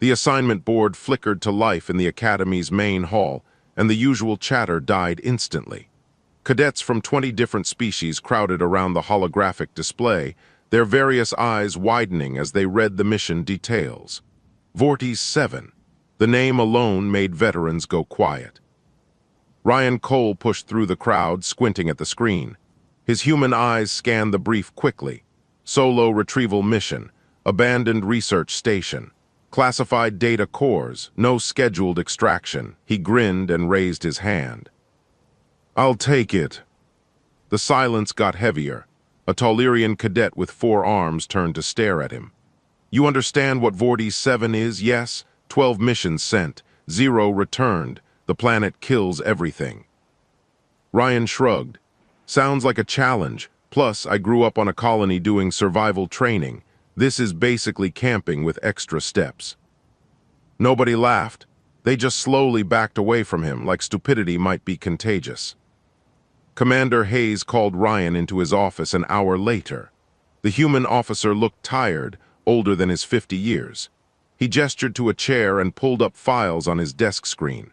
The assignment board flickered to life in the Academy's main hall, and the usual chatter died instantly. Cadets from 20 different species crowded around the holographic display, their various eyes widening as they read the mission details. Vortice 7. The name alone made veterans go quiet. Ryan Cole pushed through the crowd, squinting at the screen. His human eyes scanned the brief quickly. Solo retrieval mission, abandoned research station, classified data cores, no scheduled extraction. He grinned and raised his hand. "I'll take it." The silence got heavier. A Taulerian cadet with 4 arms turned to stare at him. "You understand what Vortice 7 is, yes? 12 missions sent, 0 returned. The planet kills everything." Ryan shrugged. "Sounds like a challenge. Plus, I grew up on a colony doing survival training. This is basically camping with extra steps." Nobody laughed. They just slowly backed away from him, like stupidity might be contagious. Commander Hayes called Ryan into his office an hour later. The human officer looked tired, older than his 50 years. He gestured to a chair and pulled up files on his desk screen.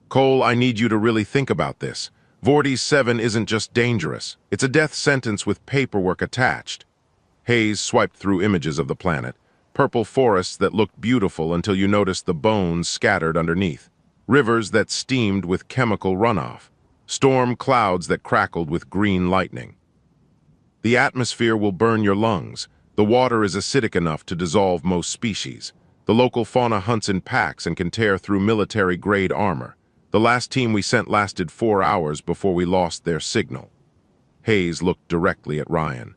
"Cole, I need you to really think about this. Vortice 7 isn't just dangerous. It's a death sentence with paperwork attached." Hayes swiped through images of the planet. Purple forests that looked beautiful until you noticed the bones scattered underneath. Rivers that steamed with chemical runoff. Storm clouds that crackled with green lightning. "The atmosphere will burn your lungs. The water is acidic enough to dissolve most species. The local fauna hunts in packs and can tear through military-grade armor. The last team we sent lasted 4 hours before we lost their signal." Hayes looked directly at Ryan.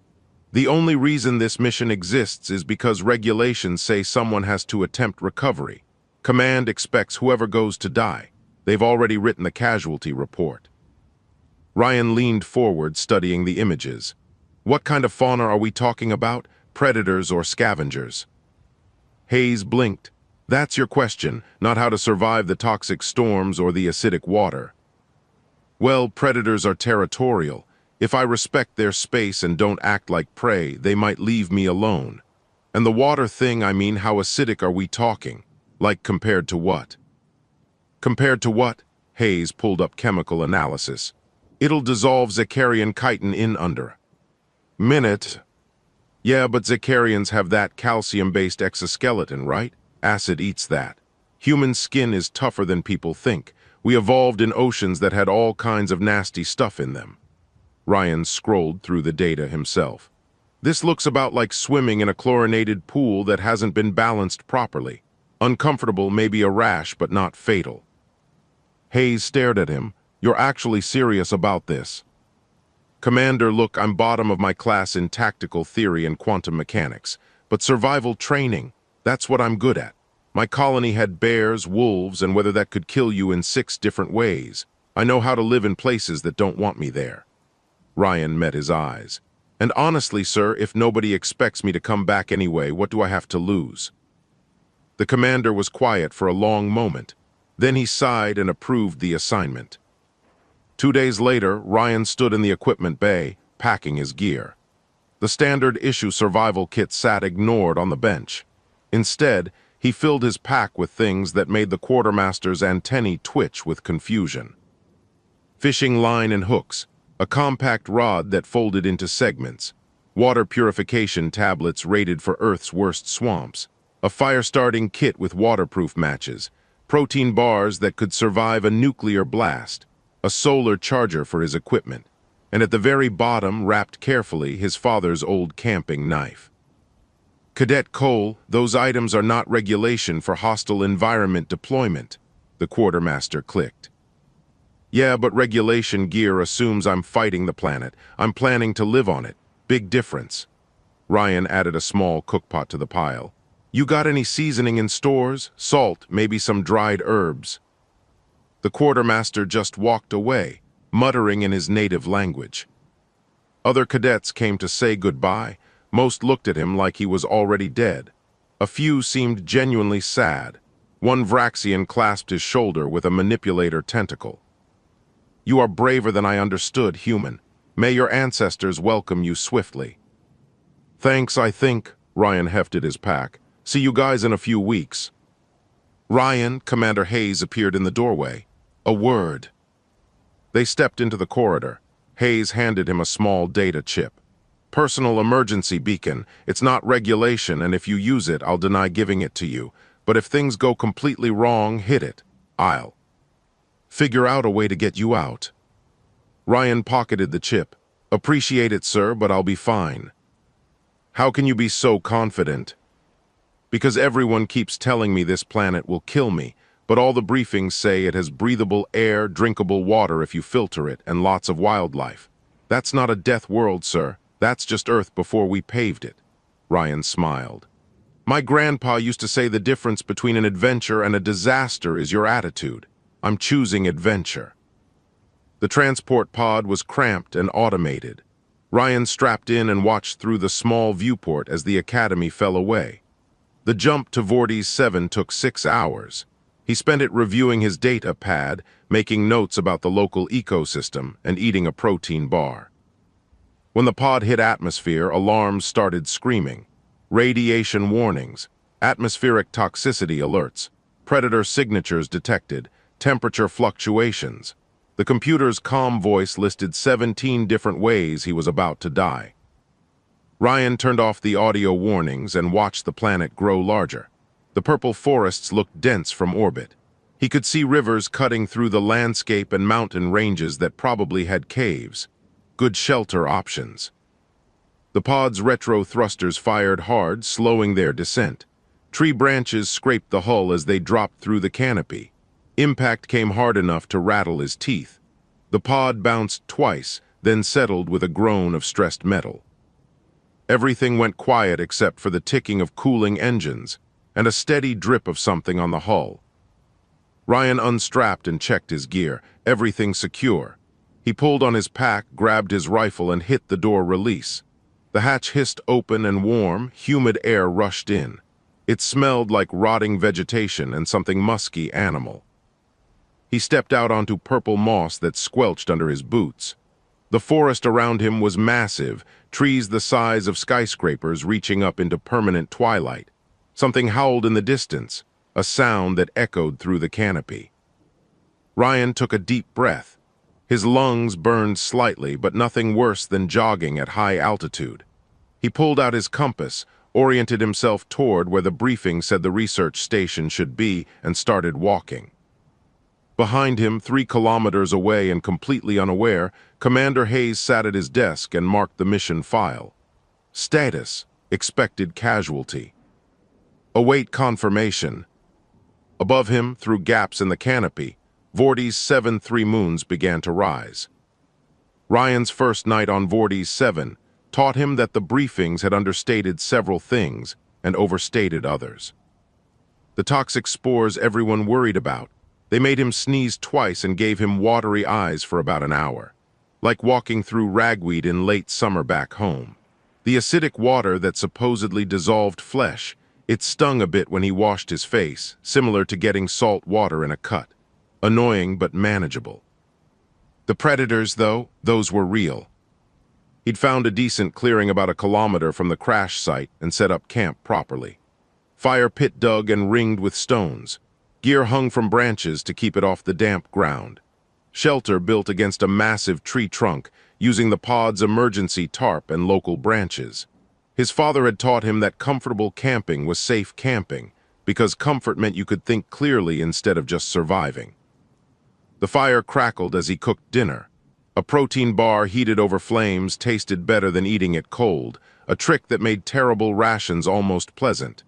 "The only reason this mission exists is because regulations say someone has to attempt recovery. Command expects whoever goes to die. They've already written the casualty report." Ryan leaned forward, studying the images. "What kind of fauna are we talking about? Predators or scavengers?" Hayes blinked. "That's your question, not how to survive the toxic storms or the acidic water." "Well, predators are territorial. If I respect their space and don't act like prey, they might leave me alone. And the water thing, I mean, how acidic are we talking? Like compared to what?" "Compared to what?" Hayes pulled up chemical analysis. "It'll dissolve Zakarian chitin in under minute." "Yeah, but Zakarians have that calcium-based exoskeleton, right? Acid eats that. Human skin is tougher than people think. We evolved in oceans that had all kinds of nasty stuff in them." Ryan scrolled through the data himself. "This looks about like swimming in a chlorinated pool that hasn't been balanced properly. Uncomfortable, maybe a rash, but not fatal." Hayes stared at him. "You're actually serious about this?" "Commander, look, I'm bottom of my class in tactical theory and quantum mechanics, but survival training, that's what I'm good at. My colony had bears, wolves, and whether that could kill you in 6 different ways. I know how to live in places that don't want me there." Ryan met his eyes. "And honestly, sir, if nobody expects me to come back anyway, what do I have to lose?" The commander was quiet for a long moment. Then he sighed and approved the assignment. 2 days later, Ryan stood in the equipment bay, packing his gear. The standard issue survival kit sat ignored on the bench. Instead, he filled his pack with things that made the quartermaster's antennae twitch with confusion. Fishing line and hooks, a compact rod that folded into segments, water purification tablets rated for Earth's worst swamps, a fire-starting kit with waterproof matches, protein bars that could survive a nuclear blast, a solar charger for his equipment, and at the very bottom, wrapped carefully, his father's old camping knife. "Cadet Cole, those items are not regulation for hostile environment deployment," the quartermaster clicked. "Yeah, but regulation gear assumes I'm fighting the planet. I'm planning to live on it. Big difference." Ryan added a small cookpot to the pile. "You got any seasoning in stores? Salt, maybe some dried herbs?" The quartermaster just walked away, muttering in his native language. Other cadets came to say goodbye. Most looked at him like he was already dead. A few seemed genuinely sad. One Vraxian clasped his shoulder with a manipulator tentacle. "You are braver than I understood, human. May your ancestors welcome you swiftly." "Thanks, I think," Ryan hefted his pack. See you guys in a few weeks. Ryan, Commander Hayes appeared in the doorway. A word. They stepped into the corridor. Hayes handed him a small data chip. Personal emergency beacon. It's not regulation, and if you use it, I'll deny giving it to you. But if things go completely wrong, hit it. I'll figure out a way to get you out. Ryan pocketed the chip. Appreciate it, sir, but I'll be fine. How can you be so confident? Because everyone keeps telling me this planet will kill me, but all the briefings say it has breathable air, drinkable water if you filter it, and lots of wildlife. That's not a death world, sir. That's just Earth before we paved it. Ryan smiled. My grandpa used to say the difference between an adventure and a disaster is your attitude. I'm choosing adventure. The transport pod was cramped and automated. Ryan strapped in and watched through the small viewport as the Academy fell away. The jump to Vortiz 7 took 6 hours. He spent it reviewing his data pad, making notes about the local ecosystem, and eating a protein bar. When the pod hit atmosphere, alarms started screaming. Radiation warnings, atmospheric toxicity alerts, predator signatures detected, temperature fluctuations. The computer's calm voice listed 17 different ways he was about to die. Ryan turned off the audio warnings and watched the planet grow larger. The purple forests looked dense from orbit. He could see rivers cutting through the landscape and mountain ranges that probably had caves. Good shelter options. The pod's retro thrusters fired hard, slowing their descent. Tree branches scraped the hull as they dropped through the canopy. Impact came hard enough to rattle his teeth. The pod bounced twice, then settled with a groan of stressed metal. Everything went quiet except for the ticking of cooling engines and a steady drip of something on the hull. Ryan unstrapped and checked his gear, everything secure. He pulled on his pack, grabbed his rifle, and hit the door release. The hatch hissed open and warm, humid air rushed in. It smelled like rotting vegetation and something musky animal. He stepped out onto purple moss that squelched under his boots. The forest around him was massive, trees the size of skyscrapers reaching up into permanent twilight. Something howled in the distance, a sound that echoed through the canopy. Ryan took a deep breath. His lungs burned slightly, but nothing worse than jogging at high altitude. He pulled out his compass, oriented himself toward where the briefing said the research station should be, and started walking. Behind him, 3 kilometers away and completely unaware, Commander Hayes sat at his desk and marked the mission file. Status: expected casualty. Await confirmation. Above him, through gaps in the canopy, Vortiz 7 3 moons began to rise. Ryan's first night on Vortiz 7 taught him that the briefings had understated several things and overstated others. The toxic spores everyone worried about. They made him sneeze twice and gave him watery eyes for about an hour, like walking through ragweed in late summer back home. The acidic water that supposedly dissolved flesh, it stung a bit when he washed his face, similar to getting salt water in a cut. Annoying but manageable. The predators, though, those were real. He'd found a decent clearing about a kilometer from the crash site and set up camp properly. Fire pit dug and ringed with stones. Gear hung from branches to keep it off the damp ground. Shelter built against a massive tree trunk, using the pod's emergency tarp and local branches. His father had taught him that comfortable camping was safe camping, because comfort meant you could think clearly instead of just surviving. The fire crackled as he cooked dinner. A protein bar heated over flames tasted better than eating it cold, a trick that made terrible rations almost pleasant.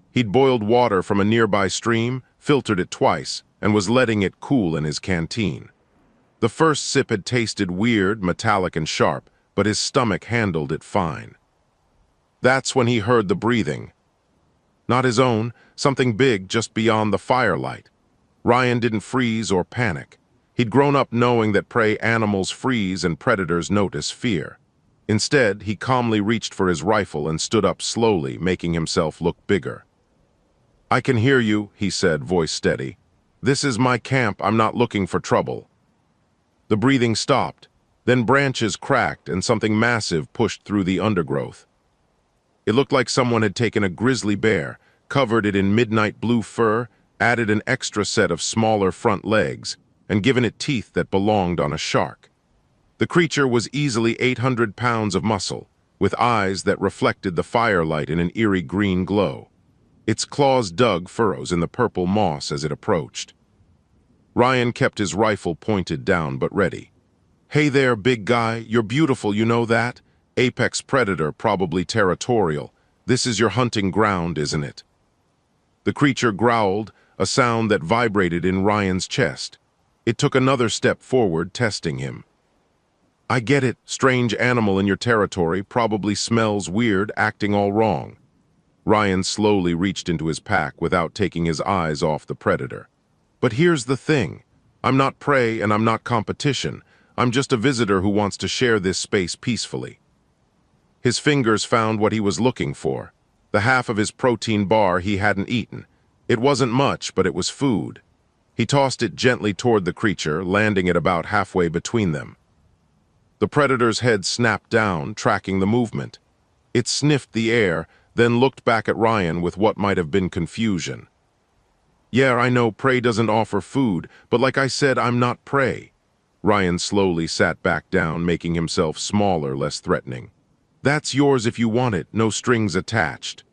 He'd boiled water from a nearby stream, filtered it twice, and was letting it cool in his canteen. The first sip had tasted weird, metallic, and sharp, but his stomach handled it fine. That's when he heard the breathing. Not his own, something big just beyond the firelight. Ryan didn't freeze or panic. He'd grown up knowing that prey animals freeze and predators notice fear. Instead, he calmly reached for his rifle and stood up slowly, making himself look bigger. "I can hear you," he said, voice steady. "This is my camp. I'm not looking for trouble." The breathing stopped. Then branches cracked and something massive pushed through the undergrowth. It looked like someone had taken a grizzly bear, covered it in midnight blue fur, added an extra set of smaller front legs, and given it teeth that belonged on a shark. The creature was easily 800 pounds of muscle, with eyes that reflected the firelight in an eerie green glow. Its claws dug furrows in the purple moss as it approached. Ryan kept his rifle pointed down but ready. "Hey there, big guy, you're beautiful, you know that? Apex predator, probably territorial. This is your hunting ground, isn't it?" The creature growled, a sound that vibrated in Ryan's chest. It took another step forward, testing him. "I get it, strange animal in your territory, probably smells weird, acting all wrong." Ryan slowly reached into his pack without taking his eyes off the predator. "But here's the thing. I'm not prey and I'm not competition. I'm just a visitor who wants to share this space peacefully." His fingers found what he was looking for, the half of his protein bar he hadn't eaten. It wasn't much, but it was food. He tossed it gently toward the creature, landing it about halfway between them. The predator's head snapped down, tracking the movement. It sniffed the air, then looked back at Ryan with what might have been confusion. "Yeah, I know prey doesn't offer food, but like I said, I'm not prey." Ryan slowly sat back down, making himself smaller, less threatening. "That's yours if you want it, no strings attached."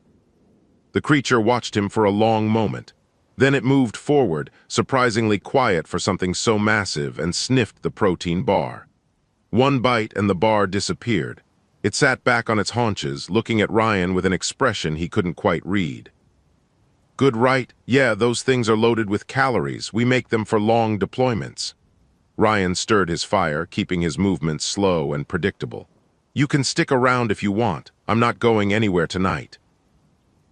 The creature watched him for a long moment. Then it moved forward, surprisingly quiet for something so massive, and sniffed the protein bar. One bite and the bar disappeared. It sat back on its haunches, looking at Ryan with an expression he couldn't quite read. "Good, right? Yeah, those things are loaded with calories. We make them for long deployments." Ryan stirred his fire, keeping his movements slow and predictable. "You can stick around if you want. I'm not going anywhere tonight."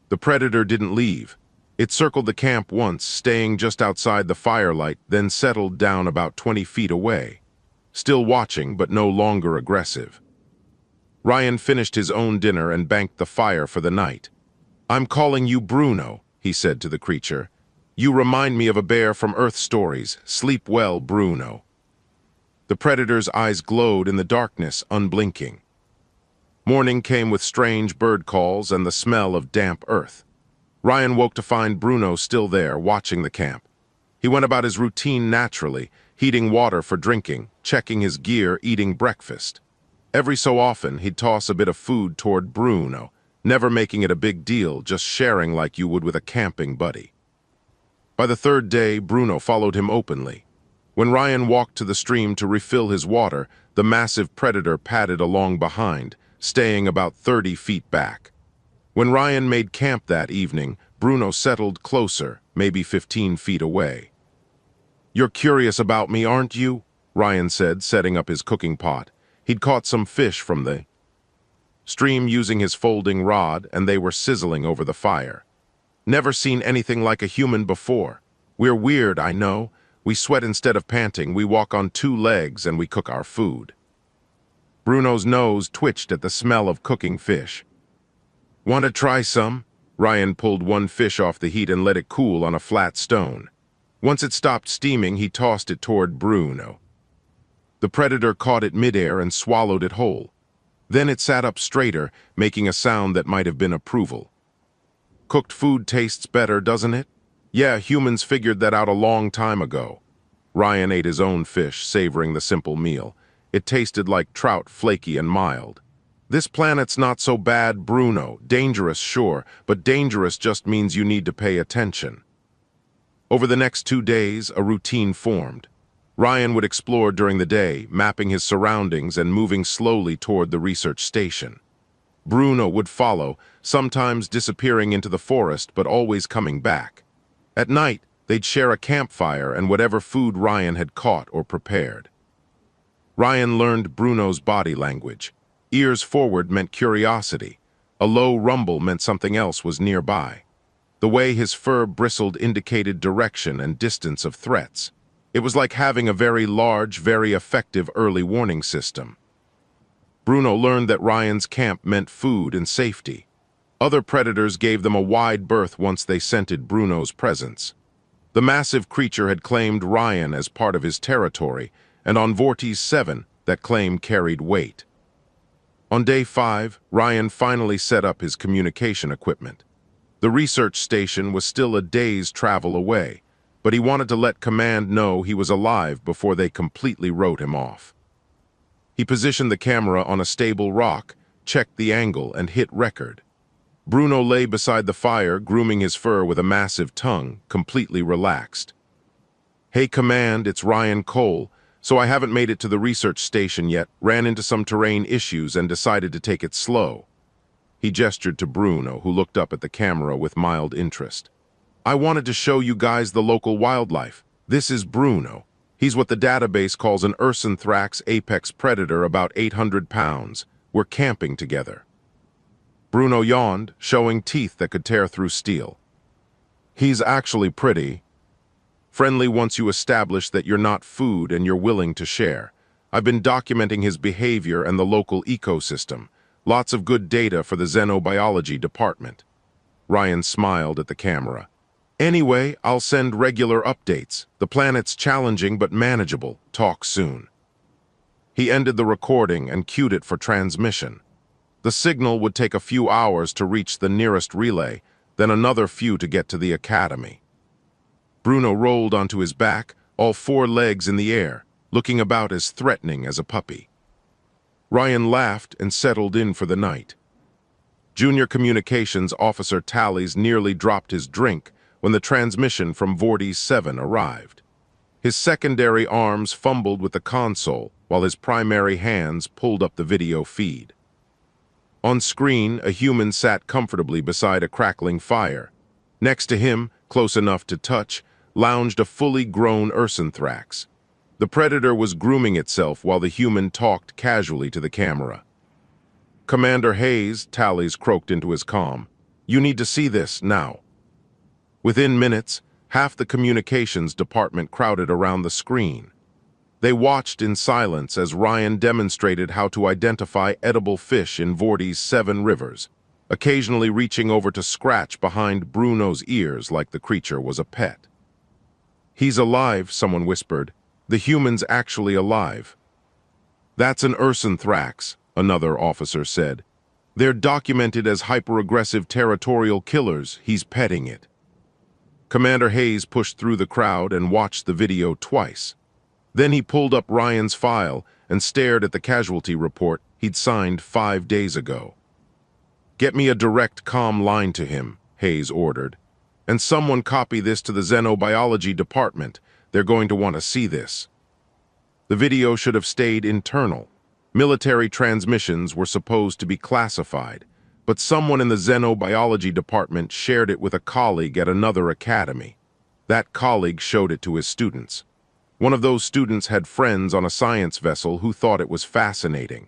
The predator didn't leave. It circled the camp once, staying just outside the firelight, then settled down about 20 feet away. Still watching, but no longer aggressive. Ryan finished his own dinner and banked the fire for the night. "I'm calling you Bruno," he said to the creature. "You remind me of a bear from Earth stories. Sleep well, Bruno." The predator's eyes glowed in the darkness, unblinking. Morning came with strange bird calls and the smell of damp earth. Ryan woke to find Bruno still there, watching the camp. He went about his routine naturally, heating water for drinking, checking his gear, eating breakfast. Every so often, he'd toss a bit of food toward Bruno, never making it a big deal, just sharing like you would with a camping buddy. By the third day, Bruno followed him openly. When Ryan walked to the stream to refill his water, the massive predator padded along behind, staying about 30 feet back. When Ryan made camp that evening, Bruno settled closer, maybe 15 feet away. "You're curious about me, aren't you?" Ryan said, setting up his cooking pot. He'd caught some fish from the stream using his folding rod, and they were sizzling over the fire. "Never seen anything like a human before. We're weird, I know. We sweat instead of panting, we walk on 2 legs, and we cook our food." Bruno's nose twitched at the smell of cooking fish. "Want to try some?" Ryan pulled one fish off the heat and let it cool on a flat stone. Once it stopped steaming, he tossed it toward Bruno. The predator caught it midair and swallowed it whole. Then it sat up straighter, making a sound that might have been approval. "Cooked food tastes better, doesn't it?" "Yeah, humans figured that out a long time ago." Ryan ate his own fish, savoring the simple meal. It tasted like trout, flaky and mild. "This planet's not so bad, Bruno. Dangerous, sure, but dangerous just means you need to pay attention." Over the next 2 days, a routine formed. Ryan would explore during the day, mapping his surroundings and moving slowly toward the research station. Bruno would follow, sometimes disappearing into the forest, but always coming back. At night, they'd share a campfire and whatever food Ryan had caught or prepared. Ryan learned Bruno's body language. Ears forward meant curiosity. A low rumble meant something else was nearby. The way his fur bristled indicated direction and distance of threats. It was like having a very large, very effective early warning system. Bruno learned that Ryan's camp meant food and safety. Other predators gave them a wide berth once they scented Bruno's presence. The massive creature had claimed Ryan as part of his territory, and on Vortiz 7, that claim carried weight. On day 5, Ryan finally set up his communication equipment. The research station was still a day's travel away, but he wanted to let Command know he was alive before they completely wrote him off. He positioned the camera on a stable rock, checked the angle, and hit record. Bruno lay beside the fire, grooming his fur with a massive tongue, completely relaxed. "Hey, Command, it's Ryan Cole. So I haven't made it to the research station yet, ran into some terrain issues and decided to take it slow." He gestured to Bruno, who looked up at the camera with mild interest. "I wanted to show you guys the local wildlife. This is Bruno. He's what the database calls an Ursanthrax apex predator, about 800 pounds. We're camping together." Bruno yawned, showing teeth that could tear through steel. "He's actually pretty friendly once you establish that you're not food and you're willing to share. I've been documenting his behavior and the local ecosystem. Lots of good data for the xenobiology department." Ryan smiled at the camera. "Anyway, I'll send regular updates. The planet's challenging but manageable. Talk soon." He ended the recording and cued it for transmission. The signal would take a few hours to reach the nearest relay, then another few to get to the academy. Bruno rolled onto his back, all four legs in the air, looking about as threatening as a puppy. Ryan laughed and settled in for the night. Junior Communications Officer Tallies nearly dropped his drink when the transmission from Vortiz 7 arrived. His secondary arms fumbled with the console, while his primary hands pulled up the video feed. On screen, a human sat comfortably beside a crackling fire. Next to him, close enough to touch, lounged a fully grown Ursanthrax. The predator was grooming itself while the human talked casually to the camera. "Commander Hayes," Tallies croaked into his comm, "you need to see this now." Within minutes, half the communications department crowded around the screen. They watched in silence as Ryan demonstrated how to identify edible fish in Vortiz 7 rivers, occasionally reaching over to scratch behind Bruno's ears like the creature was a pet. "He's alive," someone whispered. "The human's actually alive." "That's an Ursanthrax," another officer said. "They're documented as hyper-aggressive territorial killers. He's petting it." Commander Hayes pushed through the crowd and watched the video twice. Then he pulled up Ryan's file and stared at the casualty report he'd signed 5 days ago. "Get me a direct comm line to him," Hayes ordered. "And someone copy this to the xenobiology department. They're going to want to see this." The video should have stayed internal. Military transmissions were supposed to be classified, but someone in the xenobiology department shared it with a colleague at another academy. That colleague showed it to his students. One of those students had friends on a science vessel who thought it was fascinating.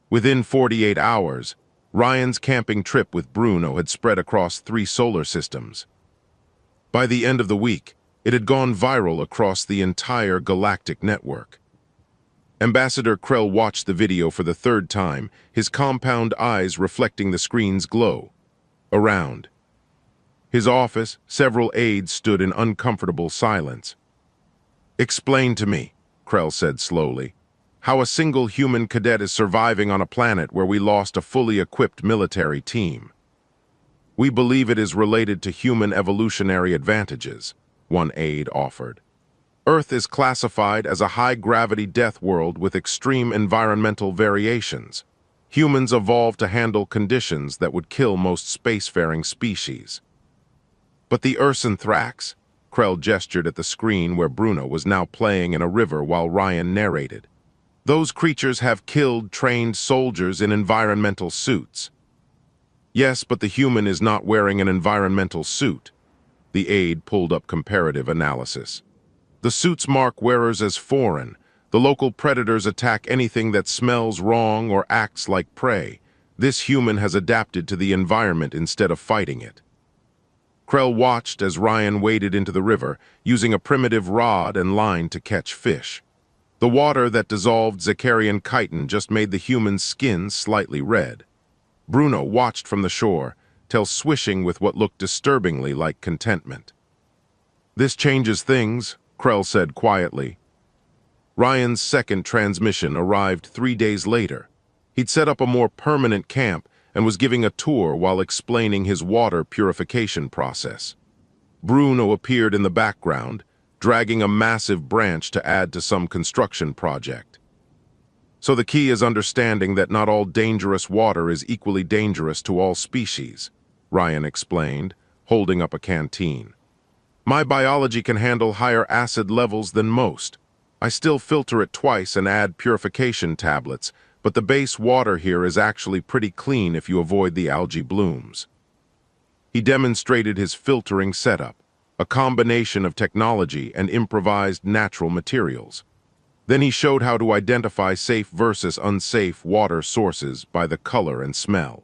Within 48 hours, Ryan's camping trip with Bruno had spread across 3 solar systems. By the end of the week, it had gone viral across the entire galactic network. Ambassador Krell watched the video for the 3rd time, his compound eyes reflecting the screen's glow. Around his office, several aides stood in uncomfortable silence. "Explain to me," Krell said slowly, "how a single human cadet is surviving on a planet where we lost a fully equipped military team." "We believe it is related to human evolutionary advantages," one aide offered. "Earth is classified as a high-gravity death world with extreme environmental variations. Humans evolved to handle conditions that would kill most spacefaring species." "But the Ursanthrax," Krell gestured at the screen where Bruno was now playing in a river while Ryan narrated. "Those creatures have killed trained soldiers in environmental suits." "Yes, but the human is not wearing an environmental suit." The aide pulled up comparative analysis. "The suits mark wearers as foreign. The local predators attack anything that smells wrong or acts like prey. This human has adapted to the environment instead of fighting it." Krell watched as Ryan waded into the river, using a primitive rod and line to catch fish. The water that dissolved Zakarian chitin just made the human's skin slightly red. Bruno watched from the shore, till swishing with what looked disturbingly like contentment. "This changes things," Krell said quietly. Ryan's second transmission arrived 3 days later. He'd set up a more permanent camp and was giving a tour while explaining his water purification process. Bruno appeared in the background, dragging a massive branch to add to some construction project. So the key is understanding that not all dangerous water is equally dangerous to all species, Ryan explained, holding up a canteen. My biology can handle higher acid levels than most. I still filter it twice and add purification tablets, but the base water here is actually pretty clean if you avoid the algae blooms. He demonstrated his filtering setup, a combination of technology and improvised natural materials. Then he showed how to identify safe versus unsafe water sources by the color and smell.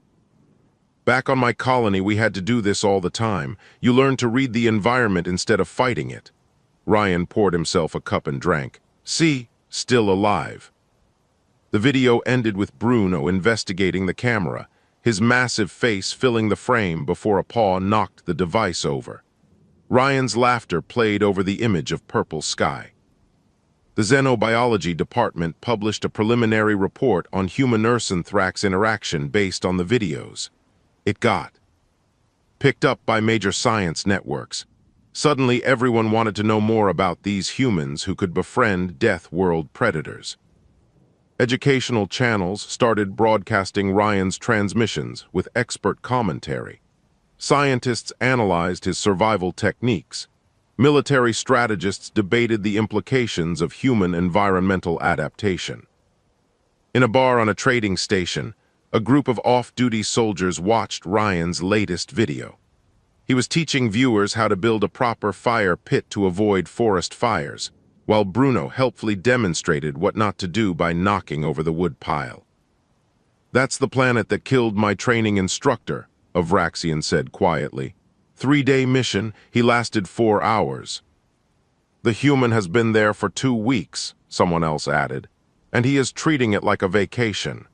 Back on my colony, we had to do this all the time. You learn to read the environment instead of fighting it. Ryan poured himself a cup and drank. See, still alive. The video ended with Bruno investigating the camera, his massive face filling the frame before a paw knocked the device over. Ryan's laughter played over the image of purple sky. The Xenobiology department published a preliminary report on human-Earth anthrax interaction based on the videos. It got picked up by major science networks. Suddenly, everyone wanted to know more about these humans who could befriend Death World predators. Educational channels started broadcasting Ryan's transmissions with expert commentary. Scientists analyzed his survival techniques. Military strategists debated the implications of human environmental adaptation. In a bar on a trading station, a group of off-duty soldiers watched Ryan's latest video. He was teaching viewers how to build a proper fire pit to avoid forest fires, while Bruno helpfully demonstrated what not to do by knocking over the wood pile. "That's the planet that killed my training instructor," Avraxian said quietly. 3-day mission, he lasted 4 hours. "The human has been there for 2 weeks," someone else added, "and he is treating it like a vacation."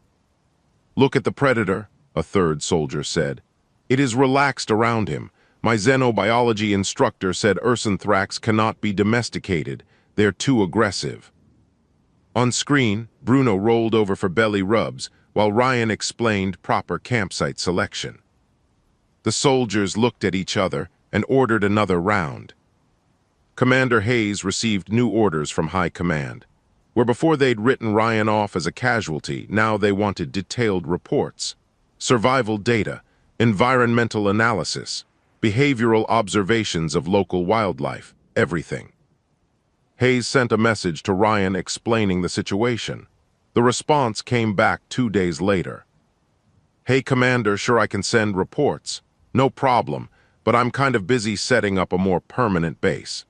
"Look at the predator," a third soldier said. "It is relaxed around him. My xenobiology instructor said Ursanthrax cannot be domesticated. They're too aggressive." On screen, Bruno rolled over for belly rubs, while Ryan explained proper campsite selection. The soldiers looked at each other and ordered another round. Commander Hayes received new orders from High Command. Where before they'd written Ryan off as a casualty, now they wanted detailed reports, survival data, environmental analysis, behavioral observations of local wildlife, everything. Hayes sent a message to Ryan explaining the situation. The response came back 2 days later. "Hey, Commander, sure I can send reports. No problem, but I'm kind of busy setting up a more permanent base.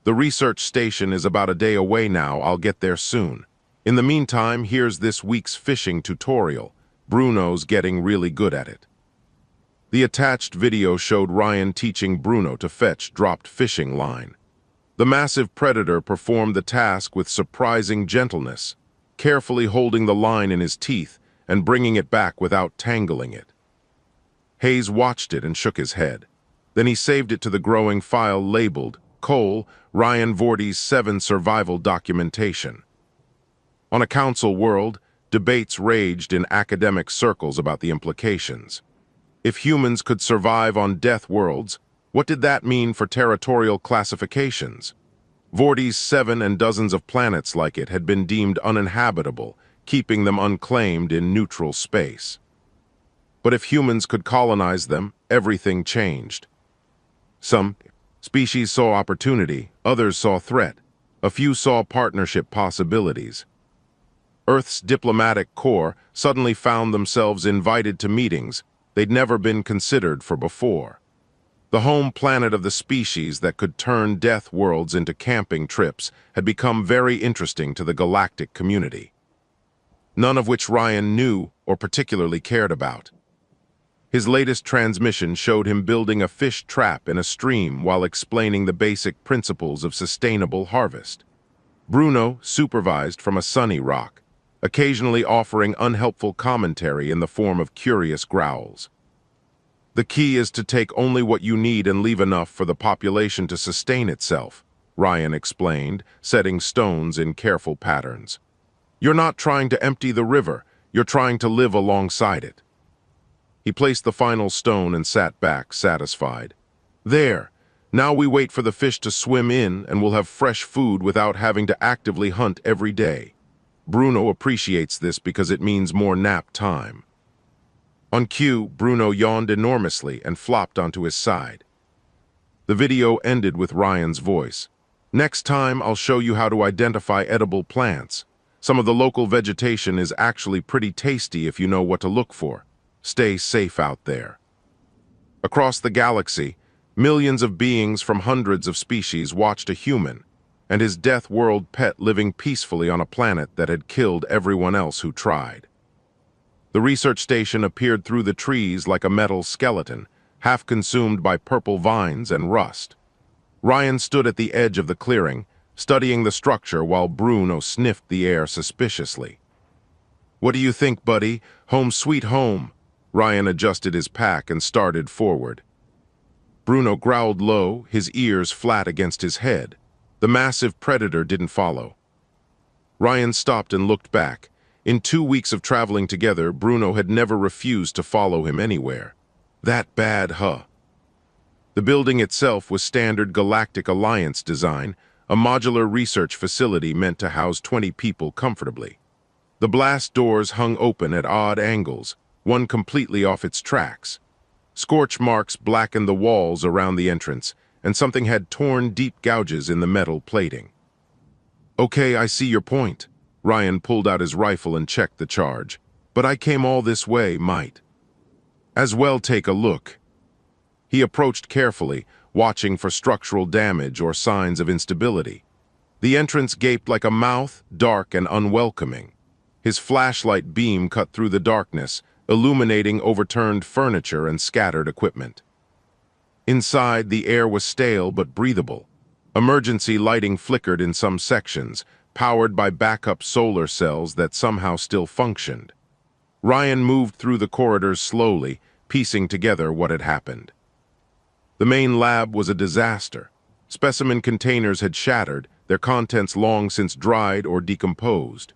The research station is about a day away now. I'll get there soon. In the meantime, here's this week's fishing tutorial. Bruno's getting really good at it." The attached video showed Ryan teaching Bruno to fetch dropped fishing line. The massive predator performed the task with surprising gentleness, carefully holding the line in his teeth and bringing it back without tangling it. Hayes watched it and shook his head. Then he saved it to the growing file labeled Cole, Ryan Vorty's 7 survival documentation. On a council world, debates raged in academic circles about the implications. If humans could survive on death worlds, what did that mean for territorial classifications? Vorty's 7 and dozens of planets like it had been deemed uninhabitable, keeping them unclaimed in neutral space. But if humans could colonize them, everything changed. Some species saw opportunity, others saw threat. A few saw partnership possibilities. Earth's diplomatic corps suddenly found themselves invited to meetings they'd never been considered for before. The home planet of the species that could turn death worlds into camping trips had become very interesting to the galactic community, none of which Ryan knew or particularly cared about. His latest transmission showed him building a fish trap in a stream while explaining the basic principles of sustainable harvest. Bruno supervised from a sunny rock, occasionally offering unhelpful commentary in the form of curious growls. "The key is to take only what you need and leave enough for the population to sustain itself," Ryan explained, setting stones in careful patterns. "You're not trying to empty the river, you're trying to live alongside it." He placed the final stone and sat back, satisfied. There. Now we wait for the fish to swim in and we'll have fresh food without having to actively hunt every day. Bruno appreciates this because it means more nap time. On cue, Bruno yawned enormously and flopped onto his side. The video ended with Ryan's voice. Next time, I'll show you how to identify edible plants. Some of the local vegetation is actually pretty tasty if you know what to look for. Stay safe out there. Across the galaxy, millions of beings from hundreds of species watched a human and his death-world pet living peacefully on a planet that had killed everyone else who tried. The research station appeared through the trees like a metal skeleton, half consumed by purple vines and rust. Ryan stood at the edge of the clearing, studying the structure while Bruno sniffed the air suspiciously. "What do you think, buddy? Home sweet home." Ryan adjusted his pack and started forward. Bruno growled low, his ears flat against his head. The massive predator didn't follow. Ryan stopped and looked back. In 2 weeks of traveling together, Bruno had never refused to follow him anywhere. That bad, huh? The building itself was standard Galactic Alliance design, a modular research facility meant to house 20 people comfortably. The blast doors hung open at odd angles, one completely off its tracks. Scorch marks blackened the walls around the entrance, and something had torn deep gouges in the metal plating. "Okay, I see your point." Ryan pulled out his rifle and checked the charge. "But I came all this way, might as well take a look." He approached carefully, watching for structural damage or signs of instability. The entrance gaped like a mouth, dark and unwelcoming. His flashlight beam cut through the darkness, illuminating overturned furniture and scattered equipment. Inside, the air was stale but breathable. Emergency lighting flickered in some sections, powered by backup solar cells that somehow still functioned. Ryan moved through the corridors slowly, piecing together what had happened. The main lab was a disaster. Specimen containers had shattered, their contents long since dried or decomposed.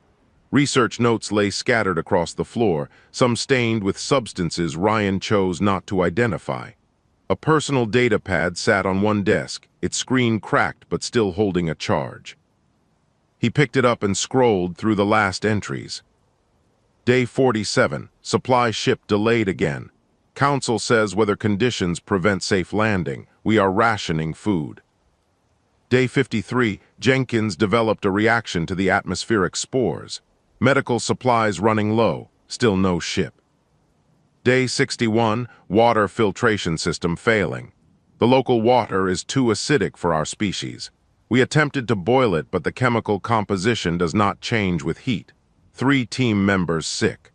Research notes lay scattered across the floor, some stained with substances Ryan chose not to identify. A personal data pad sat on one desk, its screen cracked but still holding a charge. He picked it up and scrolled through the last entries. Day 47, supply ship delayed again. Council says weather conditions prevent safe landing. We are rationing food. Day 53, Jenkins developed a reaction to the atmospheric spores. Medical supplies running low, still no ship. Day 61, water filtration system failing. The local water is too acidic for our species. We attempted to boil it, but the chemical composition does not change with heat. 3 team members sick.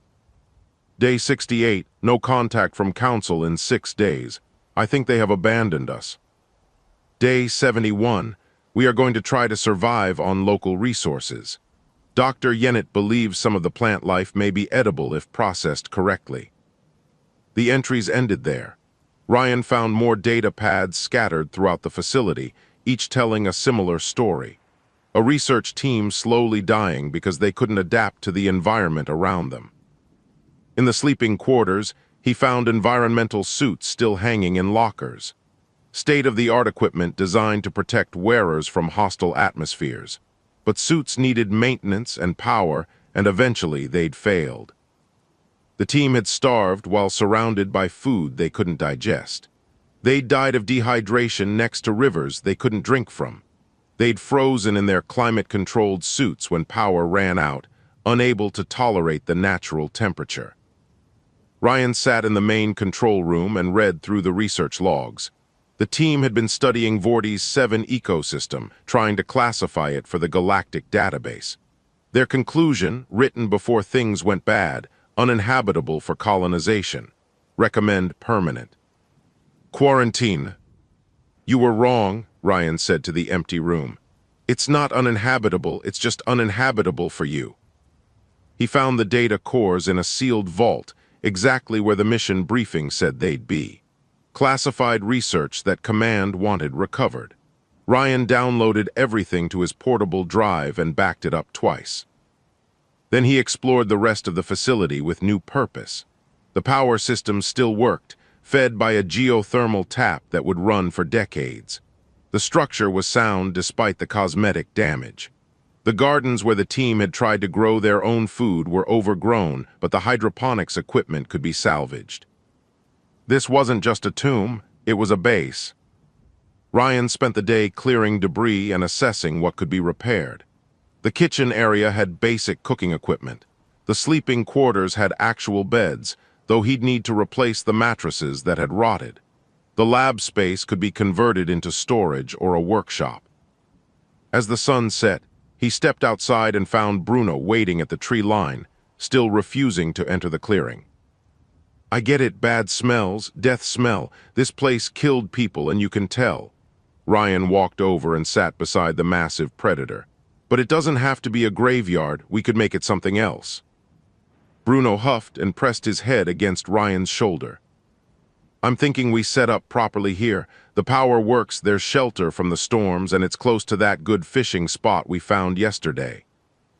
Day 68, no contact from Council in 6 days. I think they have abandoned us. Day 71, we are going to try to survive on local resources. Dr. Yennett believes some of the plant life may be edible if processed correctly. The entries ended there. Ryan found more data pads scattered throughout the facility, each telling a similar story. A research team slowly dying because they couldn't adapt to the environment around them. In the sleeping quarters, he found environmental suits still hanging in lockers. State-of-the-art equipment designed to protect wearers from hostile atmospheres. But suits needed maintenance and power, and eventually they'd failed. The team had starved while surrounded by food they couldn't digest. They'd died of dehydration next to rivers they couldn't drink from. They'd frozen in their climate-controlled suits when power ran out, unable to tolerate the natural temperature. Ryan sat in the main control room and read through the research logs. The team had been studying Vorti's 7 ecosystem, trying to classify it for the galactic database. Their conclusion, written before things went bad, uninhabitable for colonization. Recommend permanent. Quarantine. You were wrong, Ryan said to the empty room. It's not uninhabitable, it's just uninhabitable for you. He found the data cores in a sealed vault, exactly where the mission briefing said they'd be. Classified research that Command wanted recovered. Ryan downloaded everything to his portable drive and backed it up twice. Then he explored the rest of the facility with new purpose. The power system still worked, fed by a geothermal tap that would run for decades. The structure was sound despite the cosmetic damage. The gardens where the team had tried to grow their own food were overgrown, but the hydroponics equipment could be salvaged. This wasn't just a tomb, it was a base. Ryan spent the day clearing debris and assessing what could be repaired. The kitchen area had basic cooking equipment. The sleeping quarters had actual beds, though he'd need to replace the mattresses that had rotted. The lab space could be converted into storage or a workshop. As the sun set, he stepped outside and found Bruno waiting at the tree line, still refusing to enter the clearing. "I get it, bad smells, death smell. This place killed people and you can tell." Ryan walked over and sat beside the massive predator. "But it doesn't have to be a graveyard, we could make it something else." Bruno huffed and pressed his head against Ryan's shoulder. "I'm thinking we set up properly here. The power works, there's shelter from the storms, and it's close to that good fishing spot we found yesterday."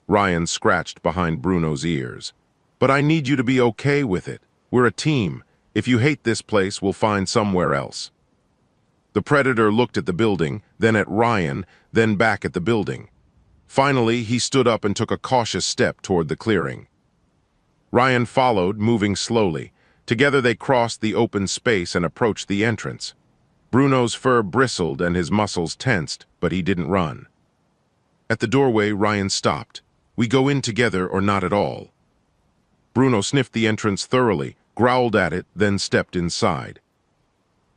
Ryan scratched behind Bruno's ears. "But I need you to be okay with it. We're a team. If you hate this place, we'll find somewhere else." The predator looked at the building, then at Ryan, then back at the building. Finally, he stood up and took a cautious step toward the clearing. Ryan followed, moving slowly. Together they crossed the open space and approached the entrance. Bruno's fur bristled and his muscles tensed, but he didn't run. At the doorway, Ryan stopped. "We go in together or not at all." Bruno sniffed the entrance thoroughly, growled at it, then stepped inside.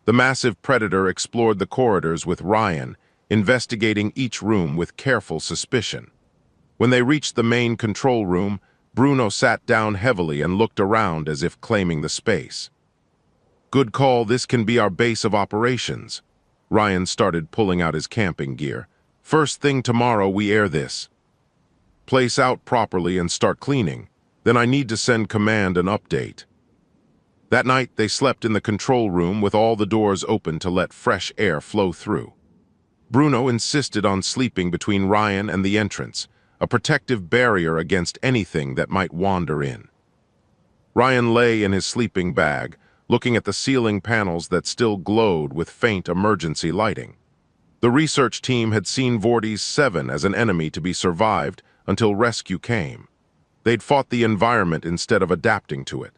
The massive predator explored the corridors with Ryan, investigating each room with careful suspicion. When they reached the main control room, Bruno sat down heavily and looked around as if claiming the space. "Good call, this can be our base of operations." Ryan started pulling out his camping gear. "First thing tomorrow we air this place out properly and start cleaning. Then I need to send command an update." That night they slept in the control room with all the doors open to let fresh air flow through. Bruno insisted on sleeping between Ryan and the entrance, a protective barrier against anything that might wander in. Ryan lay in his sleeping bag, looking at the ceiling panels that still glowed with faint emergency lighting. The research team had seen Vortiz 7 as an enemy to be survived until rescue came. They'd fought the environment instead of adapting to it.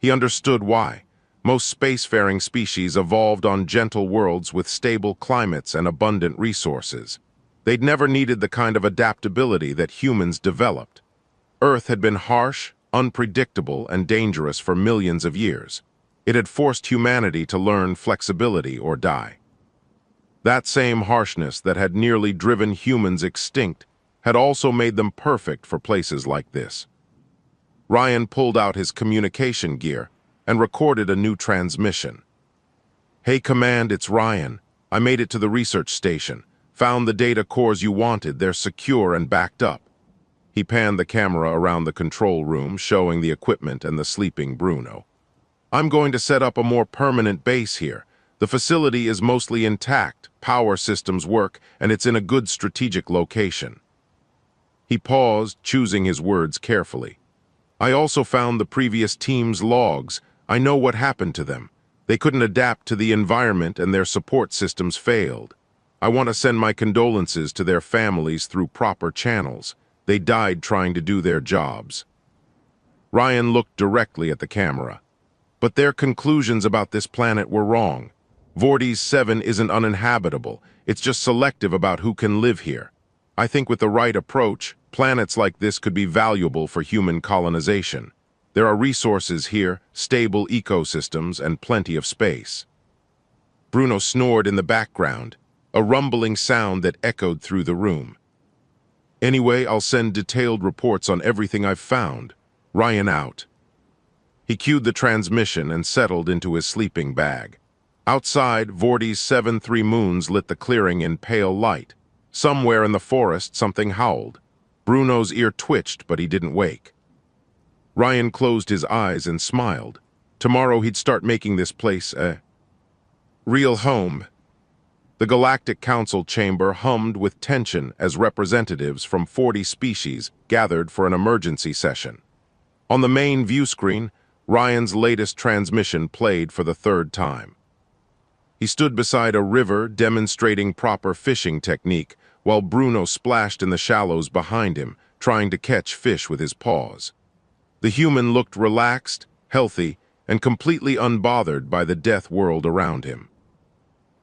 He understood why. Most spacefaring species evolved on gentle worlds with stable climates and abundant resources. They'd never needed the kind of adaptability that humans developed. Earth had been harsh, unpredictable, and dangerous for millions of years. It had forced humanity to learn flexibility or die. That same harshness that had nearly driven humans extinct had also made them perfect for places like this. Ryan pulled out his communication gear and recorded a new transmission. "Hey, Command, it's Ryan. I made it to the research station. Found the data cores you wanted. They're secure and backed up." He panned the camera around the control room, showing the equipment and the sleeping Bruno. "I'm going to set up a more permanent base here. The facility is mostly intact, power systems work, and it's in a good strategic location." He paused, choosing his words carefully. "I also found the previous team's logs. I know what happened to them. They couldn't adapt to the environment and their support systems failed. I want to send my condolences to their families through proper channels. They died trying to do their jobs." Ryan looked directly at the camera. "But their conclusions about this planet were wrong. Vortiz 7 isn't uninhabitable. It's just selective about who can live here. I think with the right approach, planets like this could be valuable for human colonization. There are resources here, stable ecosystems, and plenty of space." Bruno snored in the background, a rumbling sound that echoed through the room. "Anyway, I'll send detailed reports on everything I've found. Ryan out." He cued the transmission and settled into his sleeping bag. Outside, Vortiz 7-3 moons lit the clearing in pale light. Somewhere in the forest, something howled. Bruno's ear twitched, but he didn't wake. Ryan closed his eyes and smiled. Tomorrow he'd start making this place a real home. The Galactic Council chamber hummed with tension as representatives from 40 species gathered for an emergency session. On the main view screen, Ryan's latest transmission played for the third time. He stood beside a river demonstrating proper fishing technique, while Bruno splashed in the shallows behind him, trying to catch fish with his paws. The human looked relaxed, healthy, and completely unbothered by the death world around him.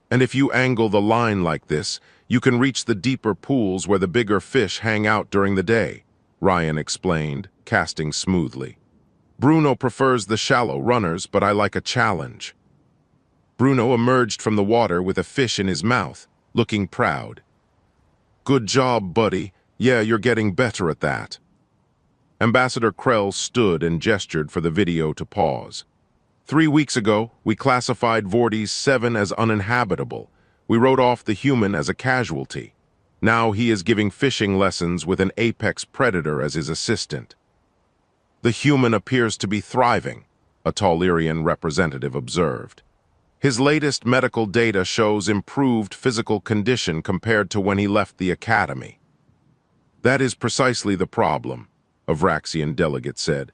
And if you angle the line like this, you can reach the deeper pools where the bigger fish hang out during the day, Ryan explained, casting smoothly. Bruno prefers the shallow runners, but I like a challenge. Bruno emerged from the water with a fish in his mouth, looking proud. Good job, buddy. Yeah, you're getting better at that. Ambassador Krell stood and gestured for the video to pause. 3 weeks ago, we classified Vortiz 7 as uninhabitable. We wrote off the human as a casualty. Now he is giving fishing lessons with an apex predator as his assistant. The human appears to be thriving, a Taulirian representative observed. His latest medical data shows improved physical condition compared to when he left the academy. That is precisely the problem, a Vraxian delegate said.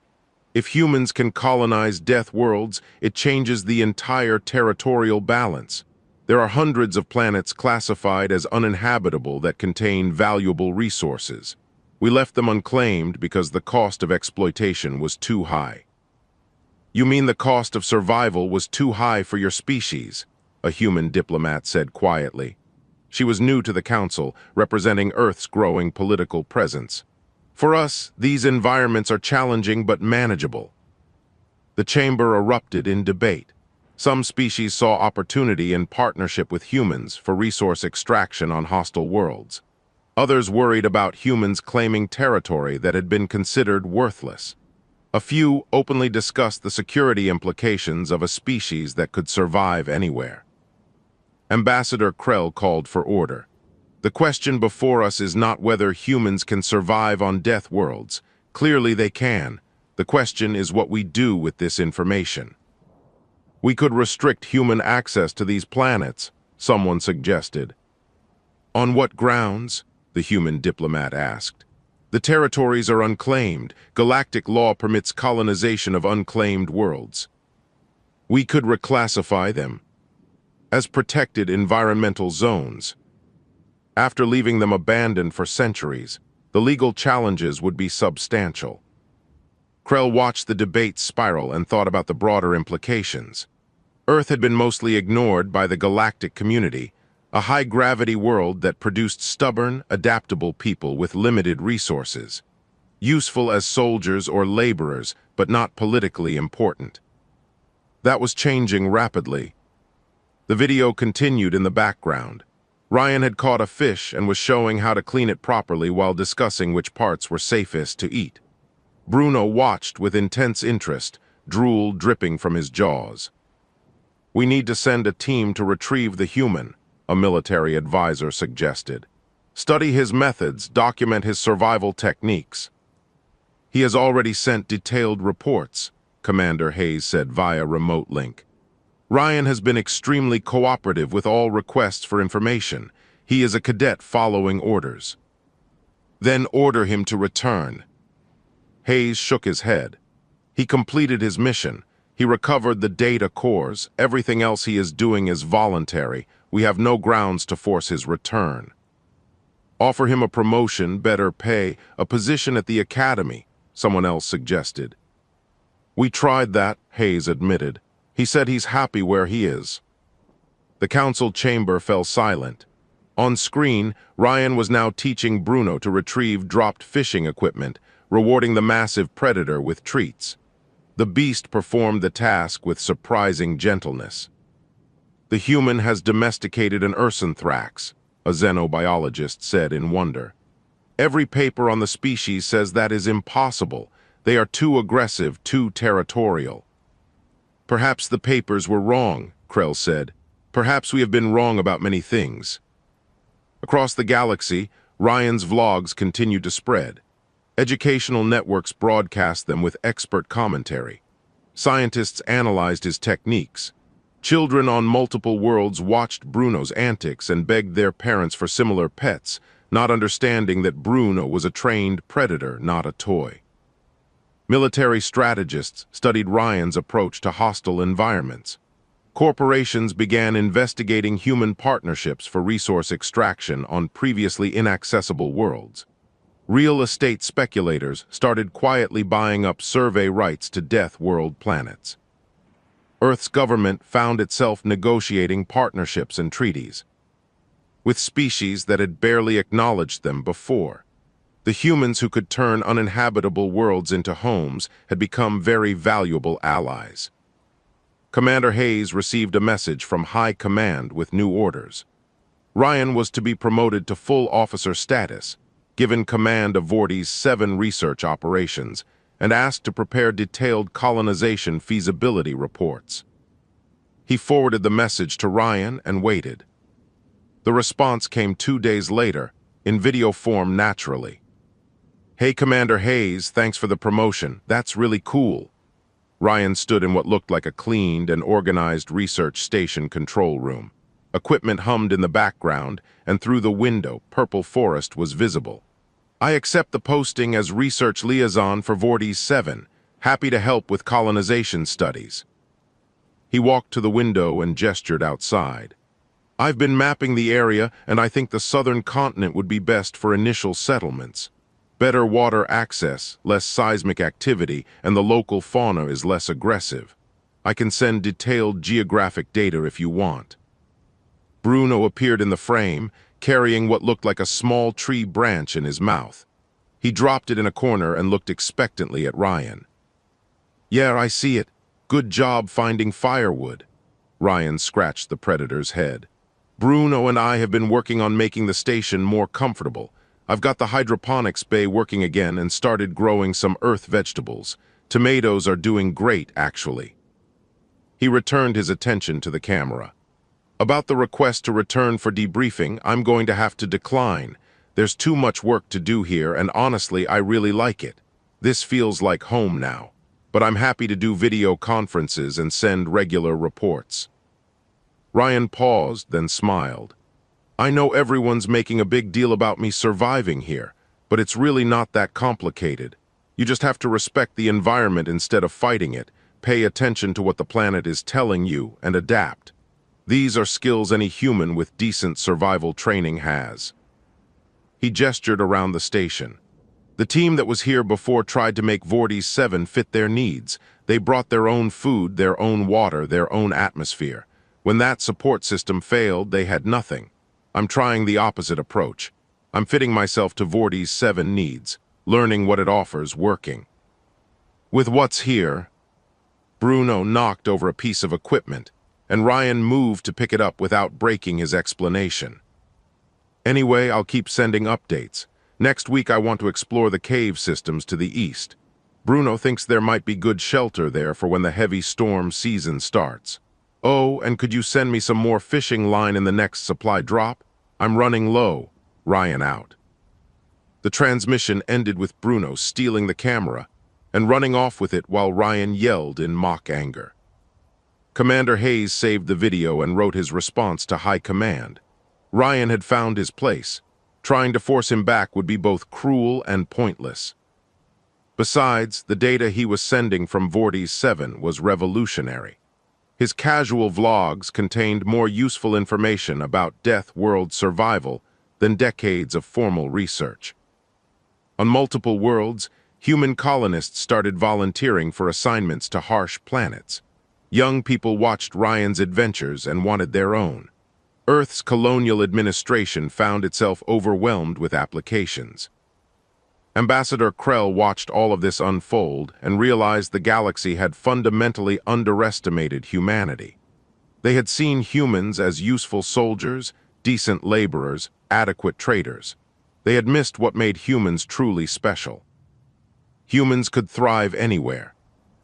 If humans can colonize death worlds, it changes the entire territorial balance. There are hundreds of planets classified as uninhabitable that contain valuable resources. We left them unclaimed because the cost of exploitation was too high. You mean the cost of survival was too high for your species, a human diplomat said quietly. She was new to the council, representing Earth's growing political presence. For us, these environments are challenging but manageable. The chamber erupted in debate. Some species saw opportunity in partnership with humans for resource extraction on hostile worlds. Others worried about humans claiming territory that had been considered worthless. A few openly discussed the security implications of a species that could survive anywhere. Ambassador Krell called for order. The question before us is not whether humans can survive on death worlds. Clearly they can. The question is what we do with this information. We could restrict human access to these planets, someone suggested. On what grounds? The human diplomat asked. The territories are unclaimed. Galactic law permits colonization of unclaimed worlds. We could reclassify them as protected environmental zones. After leaving them abandoned for centuries, the legal challenges would be substantial. Krell watched the debate spiral and thought about the broader implications. Earth had been mostly ignored by the galactic community, a high-gravity world that produced stubborn, adaptable people with limited resources, useful as soldiers or laborers, but not politically important. That was changing rapidly. The video continued in the background. Ryan had caught a fish and was showing how to clean it properly while discussing which parts were safest to eat. Bruno watched with intense interest, drool dripping from his jaws. We need to send a team to retrieve the human, a military advisor suggested. Study his methods, document his survival techniques. He has already sent detailed reports, Commander Hayes said via remote link. Ryan has been extremely cooperative with all requests for information. He is a cadet following orders. Then order him to return. Hayes shook his head. He completed his mission. He recovered the data cores. Everything else he is doing is voluntary. We have no grounds to force his return. Offer him a promotion, better pay, a position at the academy, someone else suggested. We tried that, Hayes admitted. He said he's happy where he is. The council chamber fell silent. On screen, Ryan was now teaching Bruno to retrieve dropped fishing equipment, rewarding the massive predator with treats. The beast performed the task with surprising gentleness. The human has domesticated an ursanthrax, a xenobiologist said in wonder. Every paper on the species says that is impossible. They are too aggressive, too territorial. Perhaps the papers were wrong, Krell said. Perhaps we have been wrong about many things. Across the galaxy, Ryan's vlogs continued to spread. Educational networks broadcast them with expert commentary. Scientists analyzed his techniques. Children on multiple worlds watched Bruno's antics and begged their parents for similar pets, not understanding that Bruno was a trained predator, not a toy. Military strategists studied Ryan's approach to hostile environments. Corporations began investigating human partnerships for resource extraction on previously inaccessible worlds. Real estate speculators started quietly buying up survey rights to Death World planets. Earth's government found itself negotiating partnerships and treaties with species that had barely acknowledged them before. The humans who could turn uninhabitable worlds into homes had become very valuable allies. Commander Hayes received a message from High Command with new orders. Ryan was to be promoted to full officer status, given command of Vorti's 7 research operations, and asked to prepare detailed colonization feasibility reports. He forwarded the message to Ryan and waited. The response came 2 days later, in video form naturally. "Hey, Commander Hayes, thanks for the promotion. That's really cool." Ryan stood in what looked like a cleaned and organized research station control room. Equipment hummed in the background, and through the window, purple forest was visible. "I accept the posting as research liaison for Vorti's 7. Happy to help with colonization studies." He walked to the window and gestured outside. "I've been mapping the area, and I think the southern continent would be best for initial settlements. Better water access, less seismic activity, and the local fauna is less aggressive. I can send detailed geographic data if you want." Bruno appeared in the frame, carrying what looked like a small tree branch in his mouth. He dropped it in a corner and looked expectantly at Ryan. "Yeah, I see it. Good job finding firewood." Ryan scratched the predator's head. "Bruno and I have been working on making the station more comfortable. I've got the hydroponics bay working again and started growing some earth vegetables. Tomatoes are doing great, actually." He returned his attention to the camera. "About the request to return for debriefing, I'm going to have to decline. There's too much work to do here, and honestly, I really like it. This feels like home now. But I'm happy to do video conferences and send regular reports." Ryan paused, then smiled. "I know everyone's making a big deal about me surviving here, but it's really not that complicated. You just have to respect the environment instead of fighting it, pay attention to what the planet is telling you, and adapt. These are skills any human with decent survival training has." He gestured around the station. "The team that was here before tried to make Vorti's 7 fit their needs. They brought their own food, their own water, their own atmosphere. When that support system failed, they had nothing. I'm trying the opposite approach. I'm fitting myself to Vorti's 7 needs, learning what it offers, working. With what's here." Bruno knocked over a piece of equipment, and Ryan moved to pick it up without breaking his explanation. "Anyway, I'll keep sending updates. Next week I want to explore the cave systems to the east. Bruno thinks there might be good shelter there for when the heavy storm season starts. Oh, and could you send me some more fishing line in the next supply drop? I'm running low." Ryan out. The transmission ended with Bruno stealing the camera and running off with it while Ryan yelled in mock anger. Commander Hayes saved the video and wrote his response to High Command. Ryan had found his place. Trying to force him back would be both cruel and pointless. Besides, the data he was sending from Vorti's 7 was revolutionary. His casual vlogs contained more useful information about Death World survival than decades of formal research. On multiple worlds, human colonists started volunteering for assignments to harsh planets. Young people watched Ryan's adventures and wanted their own. Earth's colonial administration found itself overwhelmed with applications. Ambassador Krell watched all of this unfold and realized the galaxy had fundamentally underestimated humanity. They had seen humans as useful soldiers, decent laborers, adequate traders. They had missed what made humans truly special. Humans could thrive anywhere,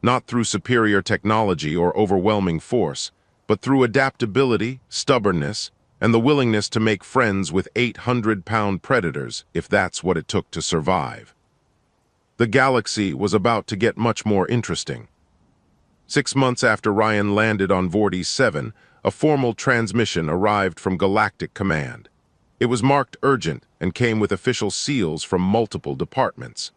not through superior technology or overwhelming force, but through adaptability, stubbornness, and the willingness to make friends with 800-pound predators if that's what it took to survive. The galaxy was about to get much more interesting. 6 months after Ryan landed on Vorti's 7, a formal transmission arrived from Galactic Command. It was marked urgent and came with official seals from multiple departments.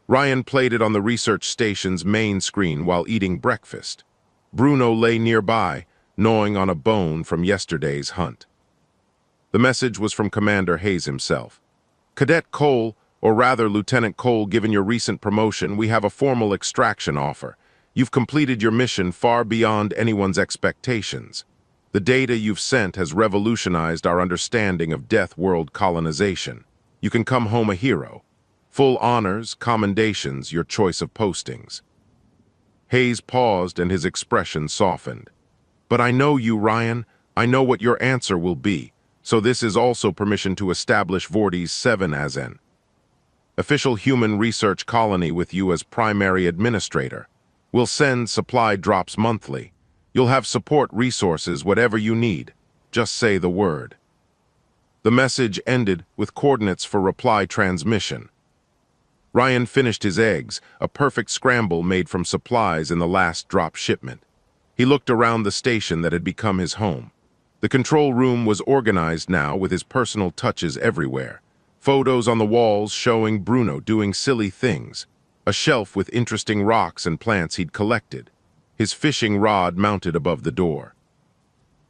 Ryan played it on the research station's main screen while eating breakfast. Bruno lay nearby, gnawing on a bone from yesterday's hunt. The message was from Commander Hayes himself. Cadet Cole, or rather Lieutenant Cole, given your recent promotion, we have a formal extraction offer. You've completed your mission far beyond anyone's expectations. The data you've sent has revolutionized our understanding of Death World colonization. You can come home a hero. Full honors, commendations, your choice of postings. Hayes paused and his expression softened. But I know you, Ryan. I know what your answer will be. So this is also permission to establish Vortis 7 as an official human research colony with you as primary administrator. We'll send supply drops monthly. You'll have support resources, whatever you need. Just say the word. The message ended with coordinates for reply transmission. Ryan finished his eggs, a perfect scramble made from supplies in the last drop shipment. He looked around the station that had become his home. The control room was organized now with his personal touches everywhere. Photos on the walls showing Bruno doing silly things. A shelf with interesting rocks and plants he'd collected. His fishing rod mounted above the door.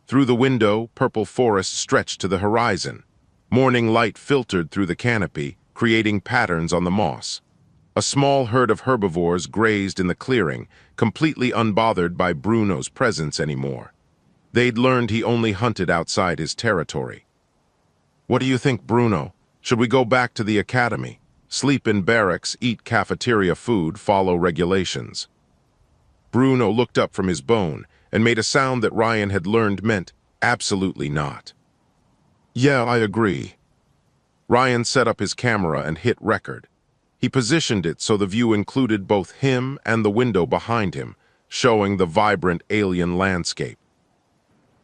Through the window, purple forest stretched to the horizon. Morning light filtered through the canopy, creating patterns on the moss. A small herd of herbivores grazed in the clearing, completely unbothered by Bruno's presence anymore. They'd learned he only hunted outside his territory. What do you think, Bruno? Should we go back to the academy? Sleep in barracks, eat cafeteria food, follow regulations? Bruno looked up from his bone and made a sound that Ryan had learned meant absolutely not. Yeah, I agree. Ryan set up his camera and hit record. He positioned it so the view included both him and the window behind him, showing the vibrant alien landscape.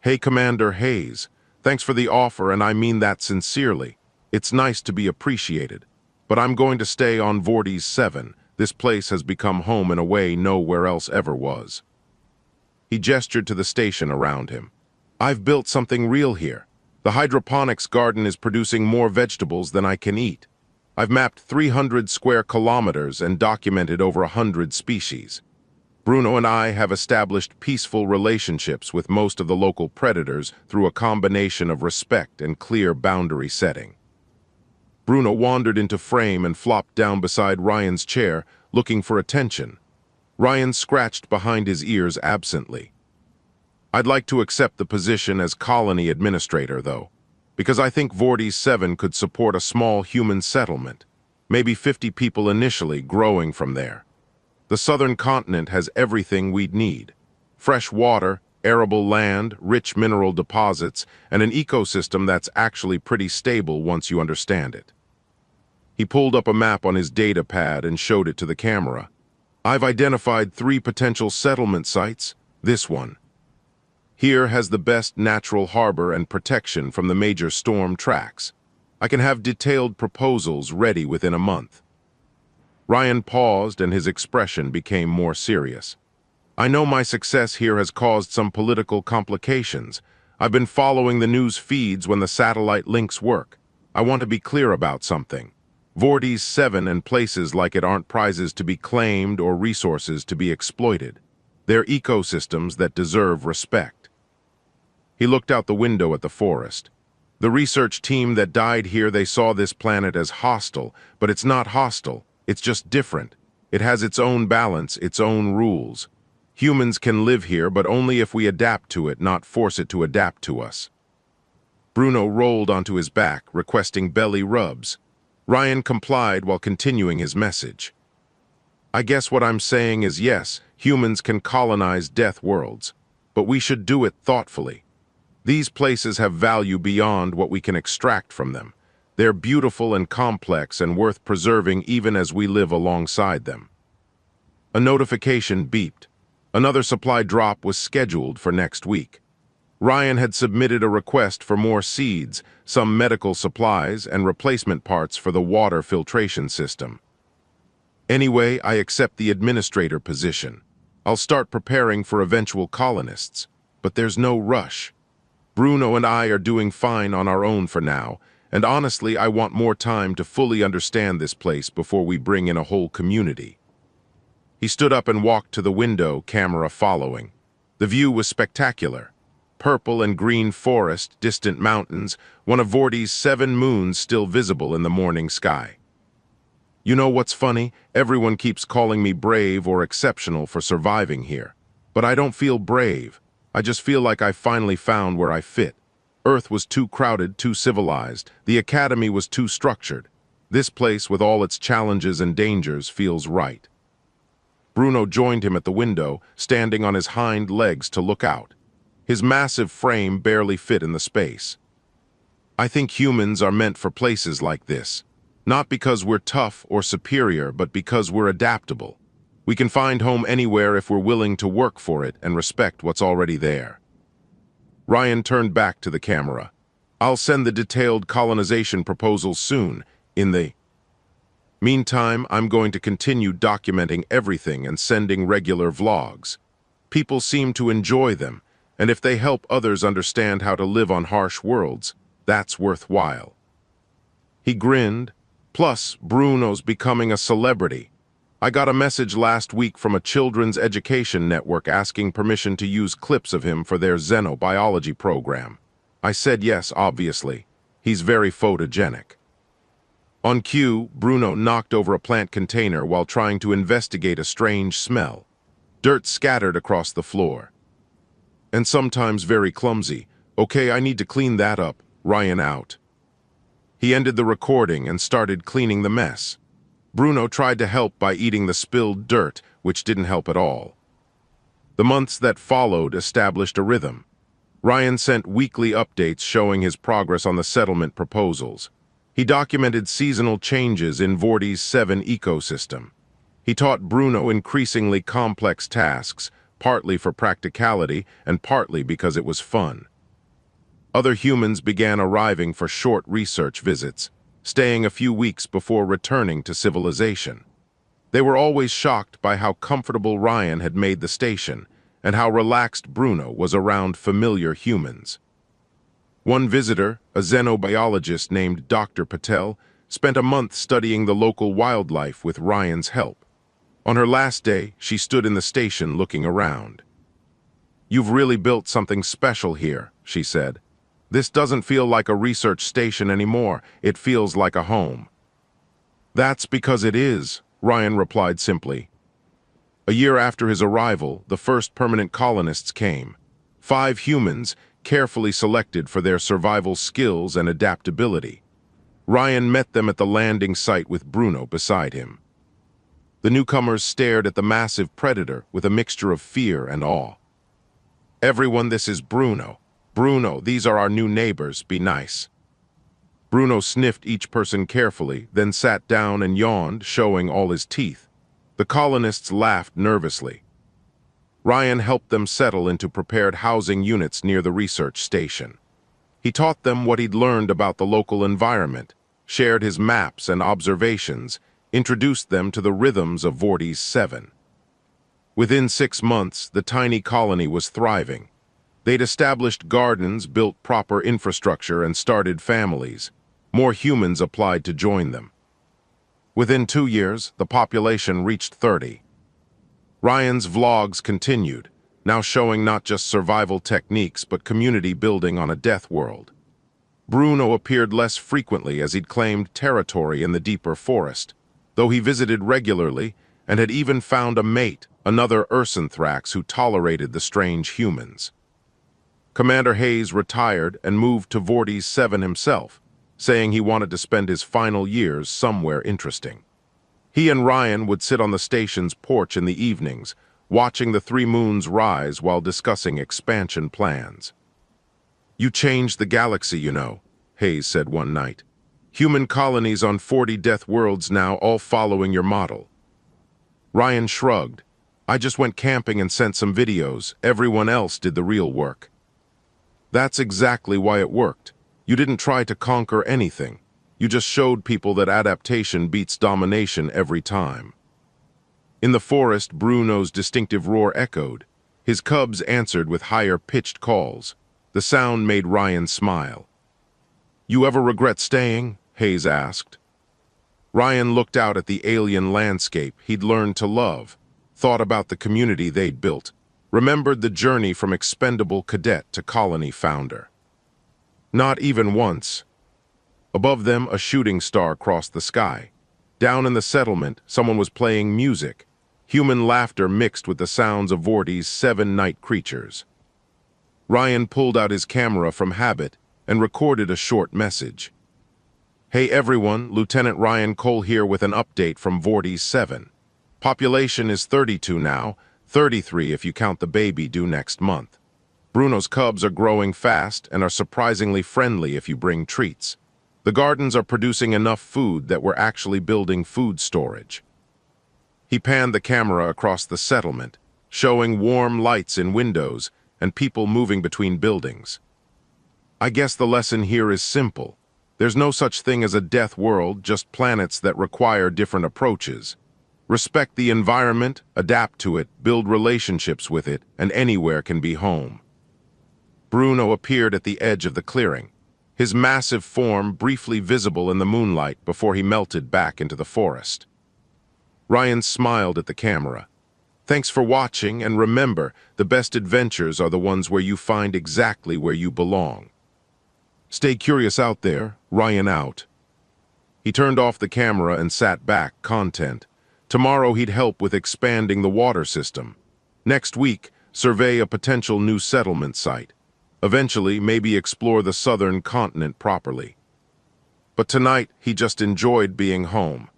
Hey, Commander Hayes, thanks for the offer, and I mean that sincerely. It's nice to be appreciated. But I'm going to stay on Vortis 7. This place has become home in a way nowhere else ever was. He gestured to the station around him. I've built something real here. The hydroponics garden is producing more vegetables than I can eat. I've mapped 300 square kilometers and documented over 100 species. Bruno and I have established peaceful relationships with most of the local predators through a combination of respect and clear boundary setting. Bruno wandered into frame and flopped down beside Ryan's chair, looking for attention. Ryan scratched behind his ears absently. I'd like to accept the position as colony administrator, though, because I think Vortis 7 could support a small human settlement, maybe 50 people initially, growing from there. The southern continent has everything we'd need. Fresh water, arable land, rich mineral deposits, and an ecosystem that's actually pretty stable once you understand it. He pulled up a map on his data pad and showed it to the camera. I've identified 3 potential settlement sites. This one. Here has the best natural harbor and protection from the major storm tracks. I can have detailed proposals ready within a month. Ryan paused and his expression became more serious. I know my success here has caused some political complications. I've been following the news feeds when the satellite links work. I want to be clear about something. Vortis 7 and places like it aren't prizes to be claimed or resources to be exploited. They're ecosystems that deserve respect. He looked out the window at the forest. The research team that died here, they saw this planet as hostile, but it's not hostile. It's just different. It has its own balance, its own rules. Humans can live here, but only if we adapt to it, not force it to adapt to us. Bruno rolled onto his back, requesting belly rubs. Ryan complied while continuing his message. I guess what I'm saying is yes, humans can colonize death worlds, but we should do it thoughtfully. These places have value beyond what we can extract from them. They're beautiful and complex and worth preserving even as we live alongside them. A notification beeped. Another supply drop was scheduled for next week. Ryan had submitted a request for more seeds, some medical supplies, and replacement parts for the water filtration system. Anyway, I accept the administrator position. I'll start preparing for eventual colonists, but there's no rush. Bruno and I are doing fine on our own for now, and honestly, I want more time to fully understand this place before we bring in a whole community." He stood up and walked to the window, camera following. The view was spectacular. Purple and green forest, distant mountains, one of Vorti's 7 moons still visible in the morning sky. "You know what's funny? Everyone keeps calling me brave or exceptional for surviving here. But I don't feel brave. I just feel like I finally found where I fit. Earth was too crowded, too civilized. The academy was too structured. This place, with all its challenges and dangers, feels right." Bruno joined him at the window, standing on his hind legs to look out. His massive frame barely fit in the space. "I think humans are meant for places like this. Not because we're tough or superior, but because we're adaptable. We can find home anywhere if we're willing to work for it and respect what's already there." Ryan turned back to the camera. "I'll send the detailed colonization proposals soon. In the meantime, I'm going to continue documenting everything and sending regular vlogs. People seem to enjoy them, and if they help others understand how to live on harsh worlds, that's worthwhile." He grinned. "Plus, Bruno's becoming a celebrity. I got a message last week from a children's education network asking permission to use clips of him for their xenobiology program. I said yes, obviously. He's very photogenic." On cue, Bruno knocked over a plant container while trying to investigate a strange smell. Dirt scattered across the floor. "And sometimes very clumsy. Okay, I need to clean that up." Ryan out. He ended the recording and started cleaning the mess. Bruno tried to help by eating the spilled dirt, which didn't help at all. The months that followed established a rhythm. Ryan sent weekly updates showing his progress on the settlement proposals. He documented seasonal changes in Vorti's 7 ecosystem. He taught Bruno increasingly complex tasks, partly for practicality and partly because it was fun. Other humans began arriving for short research visits, staying a few weeks before returning to civilization. They were always shocked by how comfortable Ryan had made the station and how relaxed Bruno was around familiar humans. One visitor, a xenobiologist named Dr. Patel, spent a month studying the local wildlife with Ryan's help. On her last day, she stood in the station looking around. "You've really built something special here," she said. "This doesn't feel like a research station anymore. It feels like a home." "That's because it is," Ryan replied simply. A year after his arrival, the first permanent colonists came. 5 humans, carefully selected for their survival skills and adaptability. Ryan met them at the landing site with Bruno beside him. The newcomers stared at the massive predator with a mixture of fear and awe. "Everyone, this is Bruno. Bruno, these are our new neighbors. Be nice." Bruno sniffed each person carefully, then sat down and yawned, showing all his teeth. The colonists laughed nervously. Ryan helped them settle into prepared housing units near the research station. He taught them what he'd learned about the local environment, shared his maps and observations, introduced them to the rhythms of Vorti's 7. Within 6 months, the tiny colony was thriving. They'd established gardens, built proper infrastructure, and started families. More humans applied to join them. Within 2 years, the population reached 30. Ryan's vlogs continued, now showing not just survival techniques but community building on a death world. Bruno appeared less frequently as he'd claimed territory in the deeper forest, though he visited regularly and had even found a mate, another Ursanthrax who tolerated the strange humans. Commander Hayes retired and moved to Vorti's 7 himself, saying he wanted to spend his final years somewhere interesting. He and Ryan would sit on the station's porch in the evenings, watching the 3 moons rise while discussing expansion plans. "You changed the galaxy, you know," Hayes said one night. "Human colonies on 40 death worlds now, all following your model." Ryan shrugged. "I just went camping and sent some videos. Everyone else did the real work." "That's exactly why it worked. You didn't try to conquer anything. You just showed people that adaptation beats domination every time." In the forest, Bruno's distinctive roar echoed. His cubs answered with higher-pitched calls. The sound made Ryan smile. "You ever regret staying?" Hayes asked. Ryan looked out at the alien landscape he'd learned to love, thought about the community they'd built, remembered the journey from expendable cadet to colony founder. Not even once. Above them, a shooting star crossed the sky. Down in the settlement, someone was playing music, human laughter mixed with the sounds of Vorti's 7 night creatures. Ryan pulled out his camera from habit and recorded a short message. "Hey everyone, Lieutenant Ryan Cole here with an update from Vorti's 7. Population is 32 now, 33 if you count the baby due next month. Bruno's cubs are growing fast and are surprisingly friendly if you bring treats. The gardens are producing enough food that we're actually building food storage." He panned the camera across the settlement, showing warm lights in windows and people moving between buildings. "I guess the lesson here is simple. There's no such thing as a death world, just planets that require different approaches. Respect the environment, adapt to it, build relationships with it, and anywhere can be home." Bruno appeared at the edge of the clearing, his massive form briefly visible in the moonlight before he melted back into the forest. Ryan smiled at the camera. "Thanks for watching, and remember, the best adventures are the ones where you find exactly where you belong." "Stay curious out there." Ryan out. He turned off the camera and sat back, content. Tomorrow he'd help with expanding the water system. Next week, survey a potential new settlement site. Eventually, maybe explore the southern continent properly. But tonight, he just enjoyed being home.